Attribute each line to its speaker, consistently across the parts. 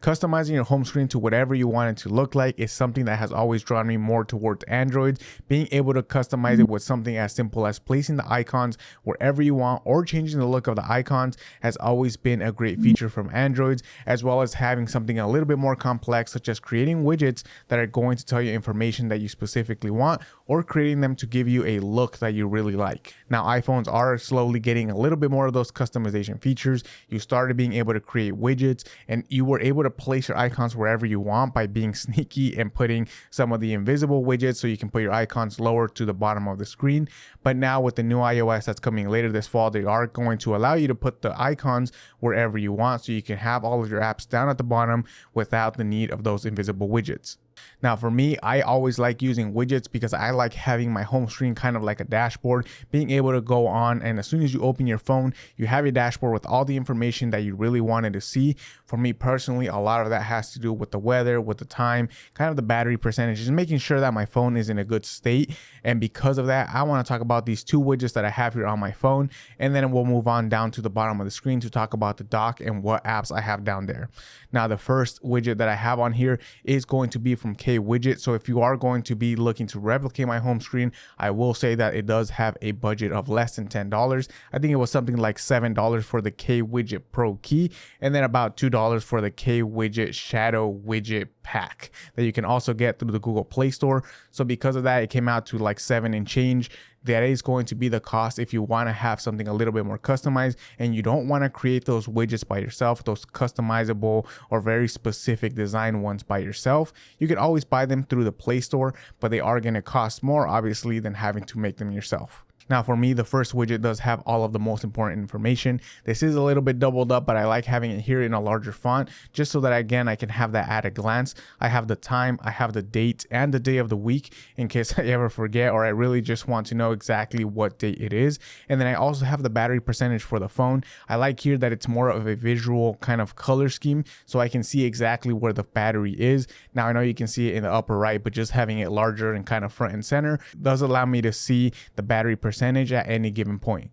Speaker 1: Customizing your home screen to whatever you want it to look like is something that has always drawn me more towards Android. Being able to customize it with something as simple as placing the icons wherever you want or changing the look of the icons has always been a great feature from Androids, as well as having something a little bit more complex, such as creating widgets that are going to tell you information that you specifically want, or creating them to give you a look that you really like. Now, iPhones are slowly getting a little bit more of those customization features. You started being able to create widgets, and you were able to place your icons wherever you want by being sneaky and putting some of the invisible widgets so you can put your icons lower to the bottom of the screen. But now with the new iOS that's coming later this fall, they are going to allow you to put the icons wherever you want, so you can have all of your apps down at the bottom without the need of those invisible widgets. Now for me, I always like using widgets because I like having my home screen kind of like a dashboard, being able to go on, and as soon as you open your phone, you have your dashboard with all the information that you really wanted to see. For me personally, a lot of that has to do with the weather, with the time, kind of the battery percentage, just making sure that my phone is in a good state. And because of that, I want to talk about these two widgets that I have here on my phone, and then we'll move on down to the bottom of the screen to talk about the dock and what apps I have down there. Now the first widget that I have on here is going to be from Widget. So if you are going to be looking to replicate my home screen, I will say that it does have a budget of less than $10. I think it was something like $7 for the Widget Pro Key, and then about $2 for the Widget Shadow Widget Pack that you can also get through the Google Play Store. So because of that, it came out to like $7 and change. That is going to be the cost if you want to have something a little bit more customized and you don't want to create those widgets by yourself, those customizable or very specific design ones by yourself. You can always buy them through the Play Store, but they are going to cost more obviously than having to make them yourself. Now for me, the first widget does have all of the most important information. This is a little bit doubled up, but I like having it here in a larger font just so that again, I can have that at a glance. I have the time, I have the date and the day of the week in case I ever forget or I really just want to know exactly what date it is. And then I also have the battery percentage for the phone. I like here that it's more of a visual kind of color scheme so I can see exactly where the battery is. Now I know you can see it in the upper right, but just having it larger and kind of front and center does allow me to see the battery percentage at any given point.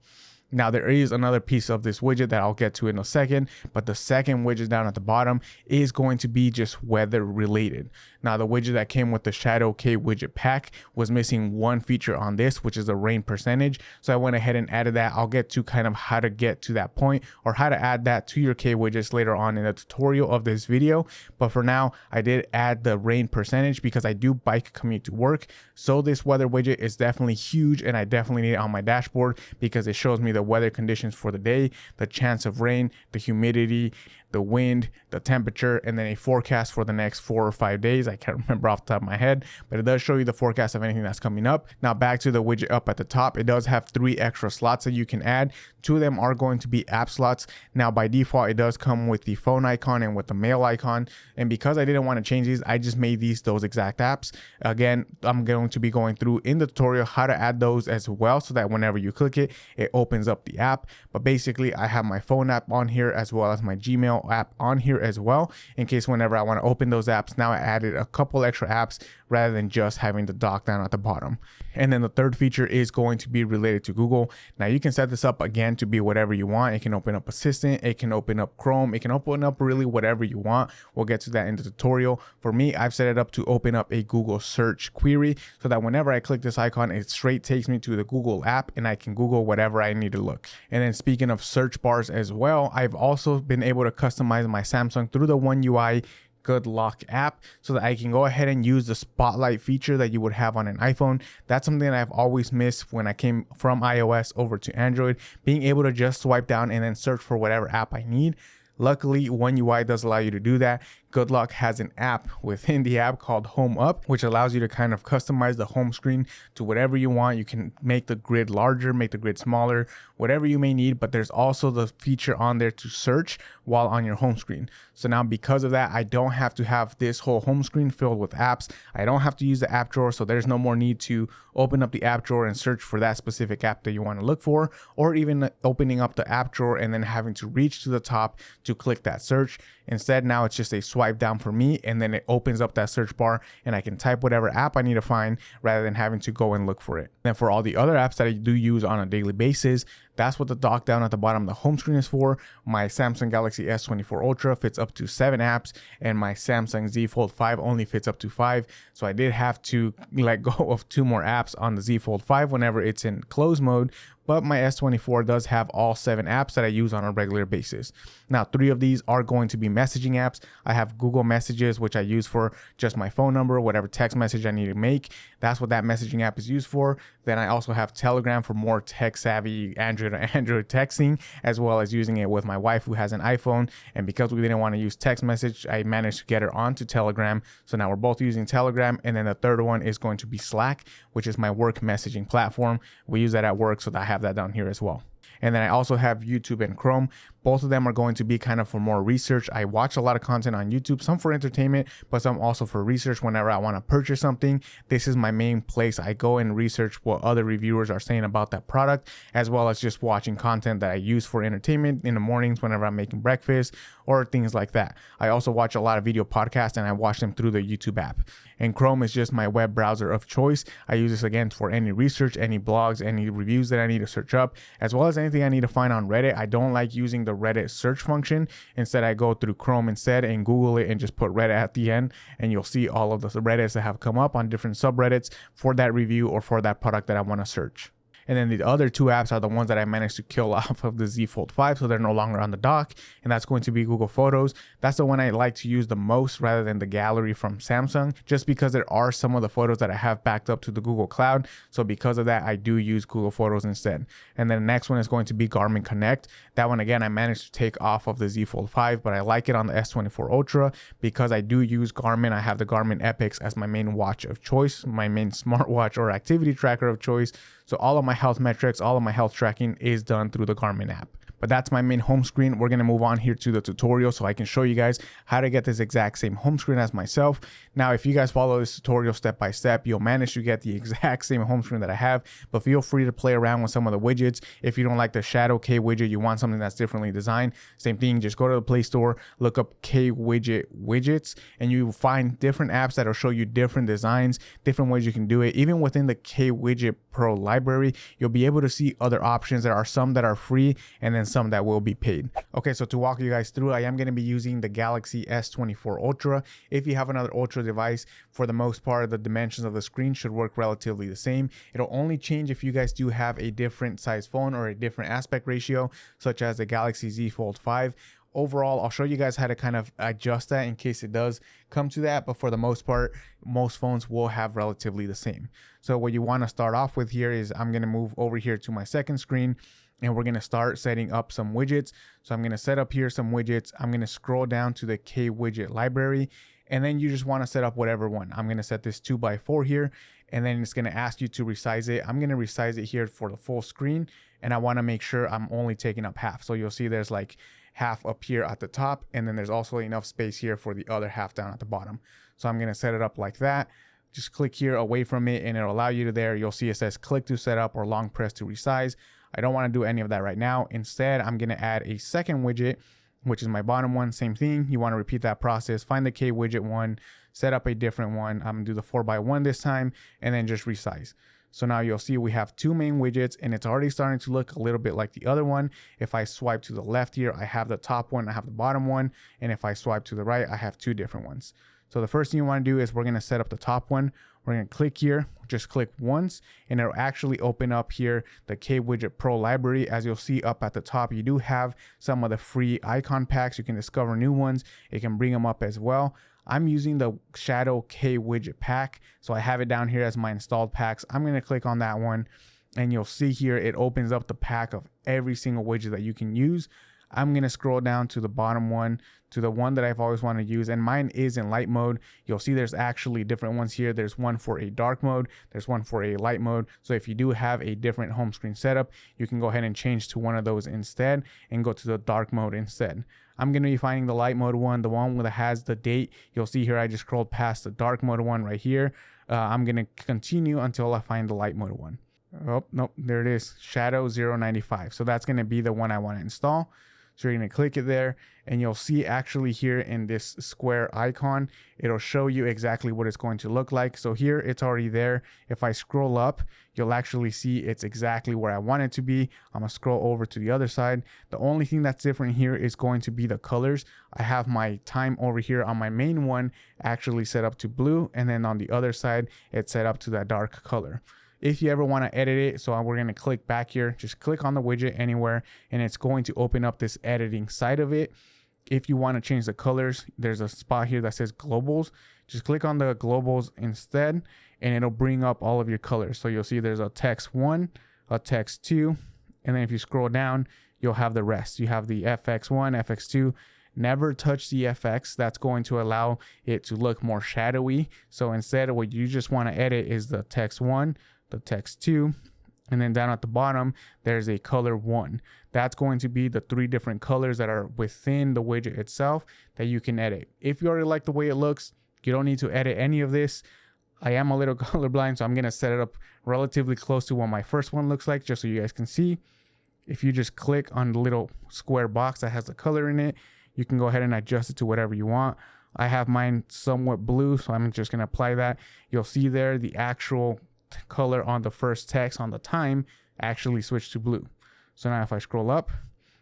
Speaker 1: Now there is another piece of this widget that I'll get to in a second, but the second widget down at the bottom is going to be just weather related. Now the widget that came with the Shadow KWGT pack was missing one feature on this, which is the rain percentage. So I went ahead and added that. I'll get to kind of how to get to that point or how to add that to your KWidgets later on in the tutorial of this video. But for now, I did add the rain percentage because I do bike commute to work. So this weather widget is definitely huge and I definitely need it on my dashboard because it shows me the weather conditions for the day, the chance of rain, the humidity, the wind, the temperature, and then a forecast for the next 4 or 5 days. I can't remember off the top of my head, but it does show you the forecast of anything that's coming up. Now back to the widget up at the top, it does have 3 extra slots that you can add. 2 of them are going to be app slots. Now by default, it does come with the phone icon and with the mail icon. And because I didn't want to change these, I just made these those exact apps. Again, I'm going to be going through in the tutorial how to add those as well so that whenever you click it, it opens up the app. But basically, I have my phone app on here as well as my Gmail app on here as well in case whenever I want to open those apps. Now I added a couple extra apps rather than just having the dock down at the bottom. And then the third feature is going to be related to Google. Now you can set this up again to be whatever you want. It can open up Assistant, it can open up Chrome, it can open up really whatever you want. We'll get to that in the tutorial. For me, I've set it up to open up a Google search query so that whenever I click this icon, it straight takes me to the Google app and I can Google whatever I need to look. And then speaking of search bars as well, I've also been able to customize my Samsung through the One UI Good Lock app so that I can go ahead and use the spotlight feature that you would have on an iPhone. That's something that I've always missed when I came from iOS over to Android, being able to just swipe down and then search for whatever app I need. Luckily, One UI does allow you to do that. Good Luck has an app within the app called Home Up, which allows you to kind of customize the home screen to whatever you want. You can make the grid larger, make the grid smaller, whatever you may need, but there's also the feature on there to search while on your home screen. So now because of that, I don't have to have this whole home screen filled with apps. I don't have to use the app drawer, so there's no more need to open up the app drawer and search for that specific app that you want to look for, or even opening up the app drawer and then having to reach to the top to click that search. Instead, now it's just a swipe down for me and then it opens up that search bar and I can type whatever app I need to find rather than having to go and look for it. And for all the other apps that I do use on a daily basis, That's what the dock down at the bottom of the home screen is for. My Samsung Galaxy S24 Ultra fits up to 7 apps, and my Samsung Z Fold 5 only fits up to 5. So I did have to let go of 2 more apps on the Z Fold 5 whenever it's in close mode, but my S24 does have all 7 apps that I use on a regular basis. Now, 3 of these are going to be messaging apps. I have Google Messages, which I use for just my phone number, whatever text message I need to make. That's what that messaging app is used for. Then I also have Telegram for more tech-savvy Android texting, as well as using it with my wife who has an iPhone. And because we didn't want to use text message, I managed to get her onto Telegram. So now we're both using Telegram. And then the third one is going to be Slack, which is my work messaging platform. We use that at work, so I have that down here as well. And then I also have YouTube and Chrome. Both of them are going to be kind of for more research. I watch a lot of content on YouTube, some for entertainment, but some also for research whenever I want to purchase something. This is my main place. I go and research what other reviewers are saying about that product, as well as just watching content that I use for entertainment in the mornings whenever I'm making breakfast or things like that. I also watch a lot of video podcasts, and I watch them through the YouTube app. And Chrome is just my web browser of choice. I use this again for any research, any blogs, any reviews that I need to search up, as well as anything I need to find on Reddit. I don't like using the Reddit search function. Instead, I go through Chrome instead and Google it and just put Reddit at the end, and you'll see all of the Reddits that have come up on different subreddits for that review or for that product that I want to search. And then the other 2 apps are the ones that I managed to kill off of the Z Fold 5, so they're no longer on the dock, and that's going to be Google Photos. That's the one I like to use the most rather than the gallery from Samsung, just because there are some of the photos that I have backed up to the Google Cloud. So because of that, I do use Google Photos instead. And then the next one is going to be Garmin Connect. That one, again, I managed to take off of the Z Fold 5, but I like it on the S24 Ultra because I do use Garmin. I have the Garmin Epix as my main watch of choice, my main smartwatch or activity tracker of choice. So all of my health metrics, all of my health tracking is done through the Garmin app. But that's my main home screen. We're going to move on here to the tutorial so I can show you guys how to get this exact same home screen as myself. Now, if you guys follow this tutorial step by step, you'll manage to get the exact same home screen that I have, but feel free to play around with some of the widgets. If you don't like the Shadow K widget, you want something that's differently designed, same thing, just go to the Play Store, look up K widget widgets, and you will find different apps that will show you different designs, different ways you can do it. Even within the K widget Pro library, you'll be able to see other options. There are some that are free and then some that will be paid. Okay, so to walk you guys through, I am going to be using the Galaxy S24 Ultra. If you have another Ultra device, for the most part, the dimensions of the screen should work relatively the same. It'll only change if you guys do have a different size phone or a different aspect ratio, such as the Galaxy Z Fold 5. Overall, I'll show you guys how to kind of adjust that in case it does come to that, but for the most part, most phones will have relatively the same. So what you want to start off with here is I'm going to move over here to my second screen, and we're going to start setting up some widgets. So I'm going to set up here some widgets. I'm going to scroll down to the K widget library, and then you just want to set up whatever one. I'm going to set this 2x4 here, and then it's going to ask you to resize it. I'm going to resize it here for the full screen, and I want to make sure I'm only taking up half. So you'll see there's like half up here at the top, and then there's also enough space here for the other half down at the bottom. So I'm going to set it up like that. Just click here away from it, and it'll allow you to there. You'll see it says click to set up or long press to resize. I don't want to do any of that right now. Instead, I'm going to add a second widget, which is my bottom one. Same thing. You want to repeat that process. Find the K widget one, set up a different one. I'm going to do the 4x1 this time, and then just resize. So now you'll see we have 2 main widgets, and it's already starting to look a little bit like the other one. If I swipe to the left here, I have the top one, I have the bottom one. And if I swipe to the right, I have 2 different ones. So the first thing you want to do is we're going to set up the top one. We're going to click here, just click once, and it'll actually open up here the K Widget Pro library. As you'll see up at the top, you do have some of the free icon packs. You can discover new ones. It can bring them up as well. I'm using the Shadow K Widget pack, so I have it down here as my installed packs. I'm going to click on that one, and you'll see here it opens up the pack of every single widget that you can use. I'm going to scroll down to the bottom one, to the one that I've always wanted to use, and mine is in light mode. You'll see there's actually different ones here. There's one for a dark mode, there's one for a light mode. So if you do have a different home screen setup, you can go ahead and change to one of those instead and go to the dark mode instead. I'm going to be finding the light mode one, the one that has the date. You'll see here I just scrolled past the dark mode one right here. I'm going to continue until I find the light mode one. Oh, nope, there it is, Shadow 095. So that's going to be the one I want to install. So you're going to click it there, and you'll see actually here in this square icon, it'll show you exactly what it's going to look like. So here it's already there. If I scroll up, you'll actually see it's exactly where I want it to be. I'm going to scroll over to the other side. The only thing that's different here is going to be the colors. I have my time over here on my main one actually set up to blue, and then on the other side, it's set up to that dark color. If you ever want to edit it, so we're going to click back here, just click on the widget anywhere, and it's going to open up this editing side of it. If you want to change the colors, there's a spot here that says globals. Just click on the globals instead, and it'll bring up all of your colors. So you'll see there's a text 1, a text 2, and then if you scroll down, you'll have the rest. You have the FX1, FX2. Never touch the FX. That's going to allow it to look more shadowy. So instead, what you just want to edit is the text 1, the text 2, and then down at the bottom there's a color 1. That's going to be the 3 different colors that are within the widget itself that you can edit. If you already like the way it looks, you don't need to edit any of this. I am a little colorblind, so I'm going to set it up relatively close to what my first one looks like, just so you guys can see. If you just click on the little square box that has the color in it, you can go ahead and adjust it to whatever you want. I have mine somewhat blue, so I'm just going to apply that. You'll see there the actual color on the first text on the time actually switched to blue. So now if I scroll up,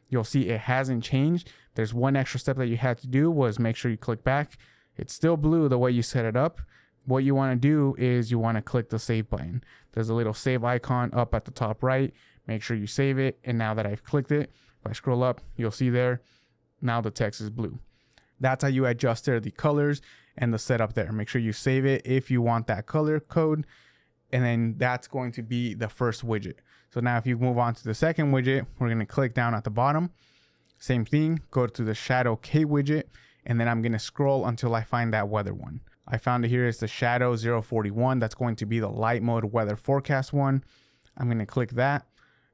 Speaker 1: you'll see it hasn't changed. There's one extra step that you had to do, was make sure you click back. It's still blue the way you set it up. What you want to do is you want to click the save button. There's a little save icon up at the top right. Make sure you save it. And now that I've clicked it, if I scroll up, you'll see there, now the text is blue. That's how you adjust the colors and the setup there. Make sure you save it if you want that color code. And then that's going to be the first widget. So now if you move on to the second widget, we're going to click down at the bottom. Same thing, go to the Shadow K widget, and then I'm going to scroll until I find that weather one. I found it here. It's the Shadow 041. That's going to be the light mode weather forecast one. I'm going to click that.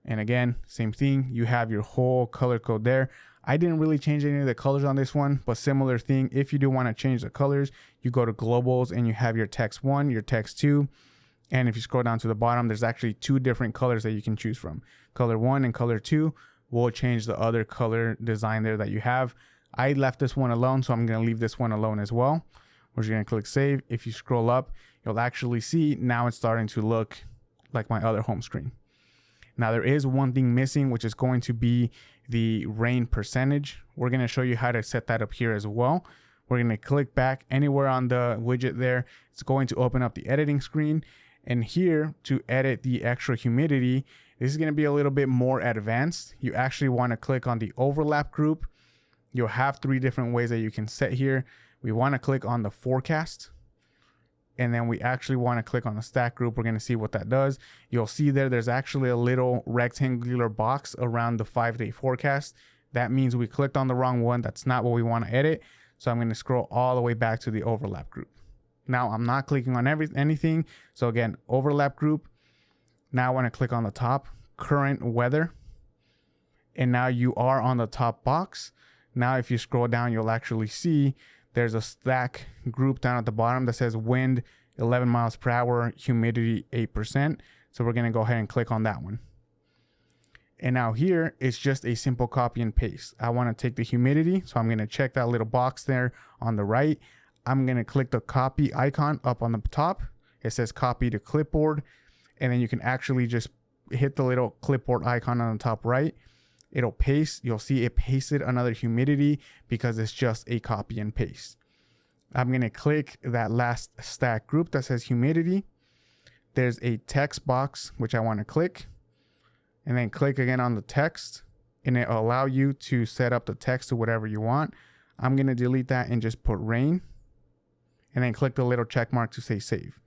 Speaker 1: And again, same thing. You have your whole color code there. I didn't really change any of the colors on this one, but similar thing. If you do want to change the colors, you go to globals and you have your text 1, your text 2. And if you scroll down to the bottom, there's actually 2 different colors that you can choose from. Color 1 and color 2 will change the other color design there that you have. I left this one alone, so I'm going to leave this one alone as well. We're just going to click save. If you scroll up, you'll actually see now it's starting to look like my other home screen. Now there is one thing missing, which is going to be the rain percentage. We're going to show you how to set that up here as well. We're going to click back anywhere on the widget there. It's going to open up the editing screen. And here to edit the extra humidity, this is going to be a little bit more advanced. You actually want to click on the overlap group. You'll have 3 different ways that you can set here. We want to click on the forecast. And then we actually want to click on the stack group. We're going to see what that does. You'll see there's actually a little rectangular box around the 5-day forecast. That means we clicked on the wrong one. That's not what we want to edit. So I'm going to scroll all the way back to the overlap group. Now I'm not clicking on anything. So again, overlap group. Now I want to click on the top, current weather. And now you are on the top box. Now if you scroll down, you'll actually see there's a stack group down at the bottom that says wind 11 miles per hour, humidity 8%. So we're going to go ahead and click on that one. And now here it's just a simple copy and paste. I want to take the humidity. So I'm going to check that little box there on the right. I'm going to click the copy icon up on the top. It says copy to clipboard. And then you can actually just hit the little clipboard icon on the top right. It'll paste. You'll see it pasted another humidity because it's just a copy and paste. I'm going to click that last stack group that says humidity. There's a text box, which I want to click. And then click again on the text. And it'll allow you to set up the text to whatever you want. I'm going to delete that and just put rain. And then click the little check mark to say save.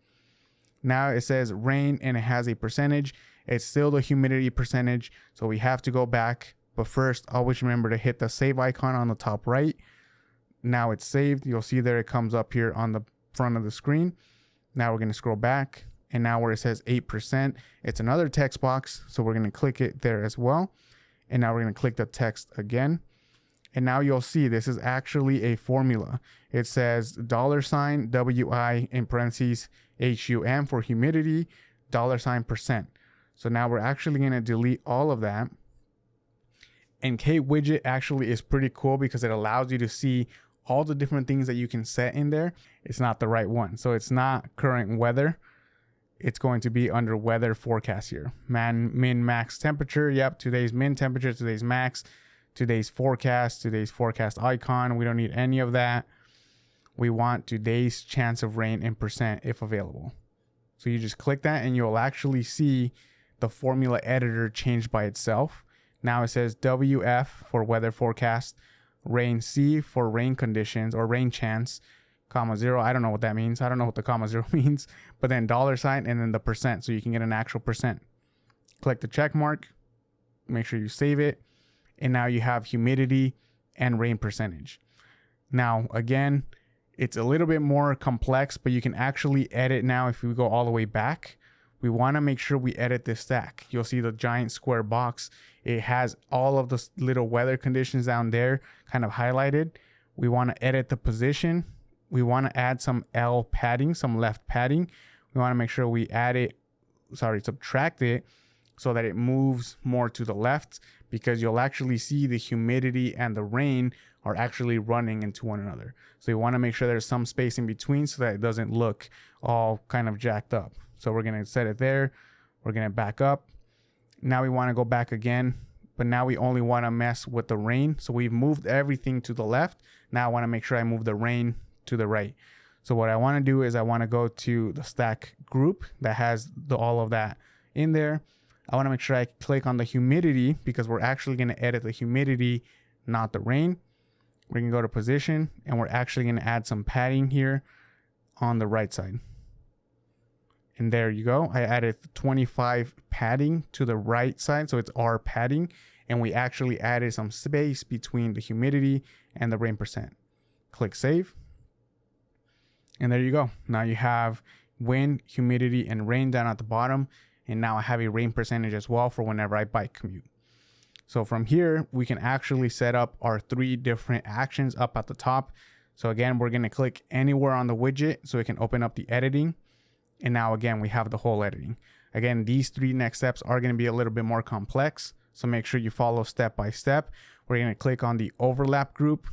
Speaker 1: Now it says rain and it has a percentage. It's still the humidity percentage. So we have to go back. But first, always remember to hit the save icon on the top right. Now it's saved. You'll see there it comes up here on the front of the screen. Now we're going to scroll back. And now where it says 8%, it's another text box. So we're going to click it there as well. And now we're going to click the text again. And now you'll see this is actually a formula. It says $sign WI in parentheses HUM for humidity, $% percent. So now we're actually going to delete all of that. And KWidget actually is pretty cool because it allows you to see all the different things that you can set in there. It's not the right one. So it's not current weather. It's going to be under weather forecast here. Min max temperature. Yep, today's min temperature, today's max, today's forecast icon. We don't need any of that. We want today's chance of rain in percent if available. So you just click that and you'll actually see the formula editor change by itself. Now it says WF for weather forecast, rain C for rain conditions or rain chance, comma 0. I don't know what that means. I don't know what the comma 0 means, but then $sign and then the percent so you can get an actual percent. Click the check mark, make sure you save it. And now you have humidity and rain percentage. Now, again, it's a little bit more complex, but you can actually edit now. If we go all the way back, we want to make sure we edit this stack. You'll see the giant square box. It has all of the little weather conditions down there kind of highlighted. We want to edit the position. We want to add some L padding, some left padding. We want to make sure we subtract it so that it moves more to the left, because you'll actually see the humidity and the rain are actually running into one another. So you want to make sure there's some space in between so that it doesn't look all kind of jacked up. So we're going to set it there. We're going to back up. Now we want to go back again, but now we only want to mess with the rain. So we've moved everything to the left. Now I want to make sure I move the rain to the right. So what I want to do is I want to go to the stack group that has all of that in there. I want to make sure I click on the humidity because we're actually going to edit the humidity, not the rain. We're going to go to position and we're actually going to add some padding here on the right side. And there you go. I added 25 padding to the right side. So it's our padding. And we actually added some space between the humidity and the rain percent. Click save. And there you go. Now you have wind, humidity, and rain down at the bottom. And now I have a rain percentage as well for whenever I bike commute. So from here, we can actually set up our 3 different actions up at the top. So again, we're going to click anywhere on the widget so it can open up the editing. And now again, we have the whole editing. Again, these 3 next steps are going to be a little bit more complex. So make sure you follow step by step. We're going to click on the overlap group.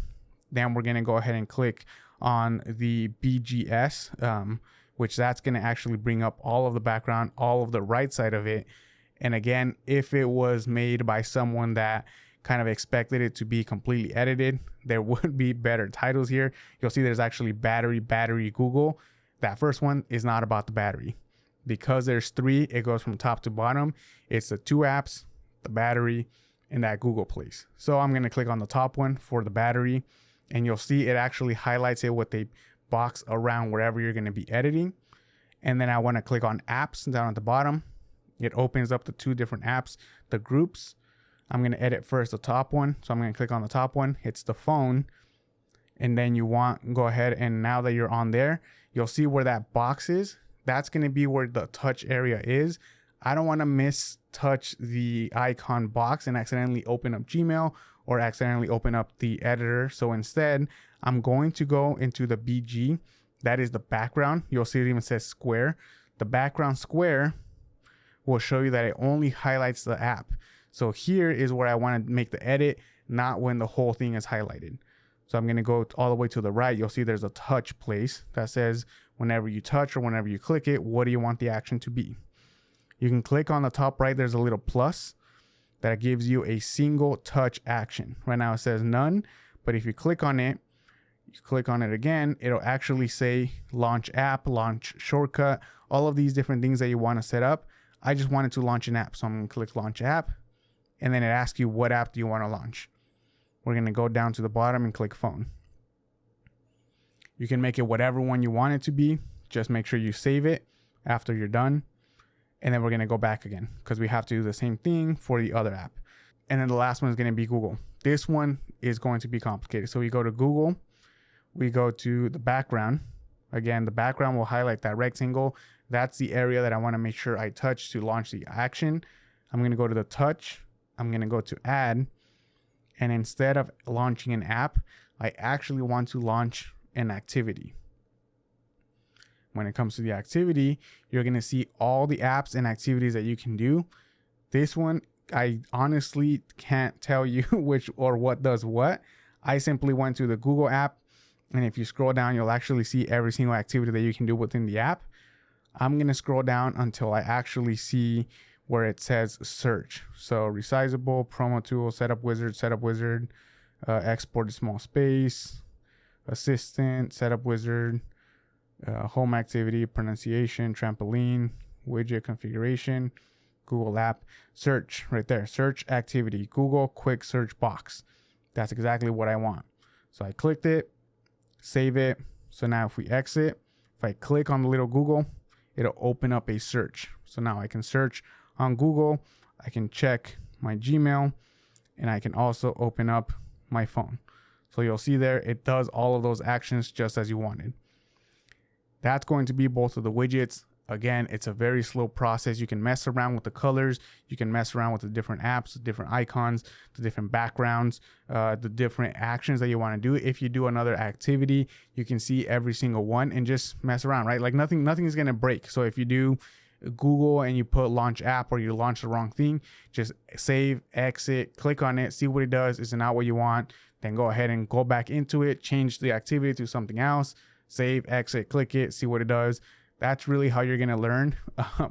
Speaker 1: Then we're going to go ahead and click on the BGS, which that's going to actually bring up all of the background, all of the right side of it. And again, if it was made by someone that kind of expected it to be completely edited, there would be better titles here. You'll see there's actually battery Google. That first one is not about the battery. Because there's 3, it goes from top to bottom. It's the 2 apps, the battery, and that Google place. So I'm going to click on the top one for the battery, and you'll see it actually highlights it with a box around wherever you're going to be editing. And then I want to click on apps down at the bottom. It opens up the 2 different apps, the groups. I'm going to edit first the top one. So I'm going to click on the top one. It's the phone. And then you want, go ahead, and now that you're on there, you'll see where that box is. That's going to be where the touch area is. I don't want to mistouch the icon box and accidentally open up Gmail or accidentally open up the editor. So instead, I'm going to go into the BG. That is the background. You'll see it even says square. The background square will show you that it only highlights the app. So here is where I want to make the edit, not when the whole thing is highlighted. So I'm going to go all the way to the right. You'll see there's a touch place that says whenever you touch or whenever you click it, what do you want the action to be? You can click on the top right. There's a little plus that gives you a single touch action. Right now it says none, but if you click on it, again, it'll actually say launch app, launch shortcut, all of these different things that you want to set up. I just wanted to launch an app. So I'm going to click launch app, and then it asks you what app do you want to launch. We're going to go down to the bottom and click phone. You can make it whatever one you want it to be. Just make sure you save it after you're done. And then we're going to go back again because we have to do the same thing for the other app. And then the last one is going to be Google. This one is going to be complicated. So we go to Google. We go to the background. Again, the background will highlight that rectangle. That's the area that I want to make sure I touch to launch the action. I'm going to go to the touch. I'm going to go to add. And instead of launching an app, I actually want to launch an activity. When it comes to the activity, you're going to see all the apps and activities that you can do. This one
Speaker 2: I honestly can't tell you which or what does what. I simply went to the Google app, and if you scroll down, you'll actually see every single activity that you can do within the app. I'm going to scroll down until I actually see where it says search. So resizable, promo tool, setup wizard, export to small space, assistant, setup wizard, home activity, pronunciation, trampoline, widget configuration, Google app, search right there, search activity, Google quick search box. That's exactly what I want. So I clicked it, save it. So now if we exit, if I click on the little Google, it'll open up a search. So now I can search on Google, I can check my Gmail, and I can also open up my phone. So you'll see there, it does all of those actions just as you wanted. That's going to be both of the widgets. Again, it's a very slow process. You can mess around with the colors. You can mess around with the different apps, the different icons, the different backgrounds, the different actions that you want to do. If you do another activity, you can see every single one and just mess around, right? Like nothing is going to break. So if you do Google and you put launch app or you launch the wrong thing, just save, exit, click on it, see what it does. Is it not what you want? Then go ahead and go back into it, change the activity to something else, save, exit, click it, see what it does. That's really how you're going to learn.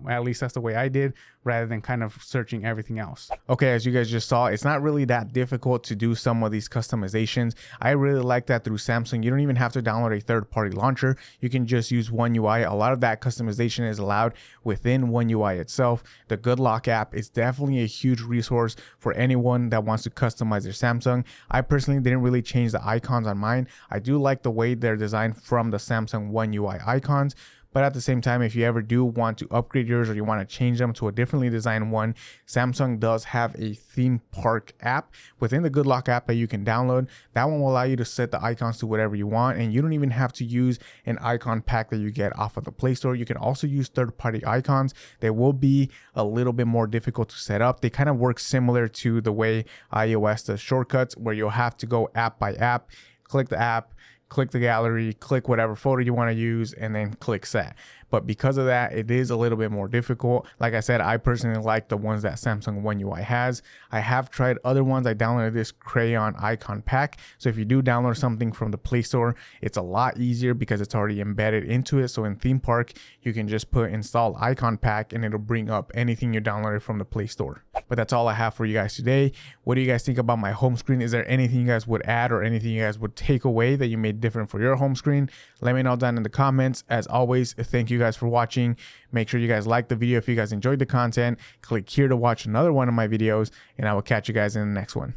Speaker 2: At least that's the way I did, rather than kind of searching everything else. Okay, as you guys just saw, it's not really that difficult to do some of these customizations. I really like that through Samsung. You don't even have to download a third-party launcher. You can just use One UI. A lot of that customization is allowed within One UI itself. The Good Lock app is definitely a huge resource for anyone that wants to customize their Samsung. I personally didn't really change the icons on mine. I do like the way they're designed from the Samsung One UI icons. But at the same time, if you ever do want to upgrade yours or you want to change them to a differently designed one, Samsung does have a theme park app within the Good Lock app that you can download. That one will allow you to set the icons to whatever you want, and you don't even have to use an icon pack that you get off of the Play Store. You can also use third-party icons. They will be a little bit more difficult to set up. They kind of work similar to the way iOS does shortcuts, where you'll have to go app by app, click the app, click the gallery, click whatever photo you want to use, and then click set. But because of that, it is a little bit more difficult. Like I said, I personally like the ones that Samsung One UI has. I have tried other ones. I downloaded this crayon icon pack. So if you do download something from the Play Store, it's a lot easier because it's already embedded into it. So in Theme Park, you can just put install icon pack and it'll bring up anything you downloaded from the Play Store. But that's all I have for you guys today. What do you guys think about my home screen? Is there anything you guys would add or anything you guys would take away that you made different for your home screen? Let me know down in the comments. As always, thank you guys for watching. Make sure you guys like the video if you guys enjoyed the content. Click here to watch another one of my videos, and I will catch you guys in the next one.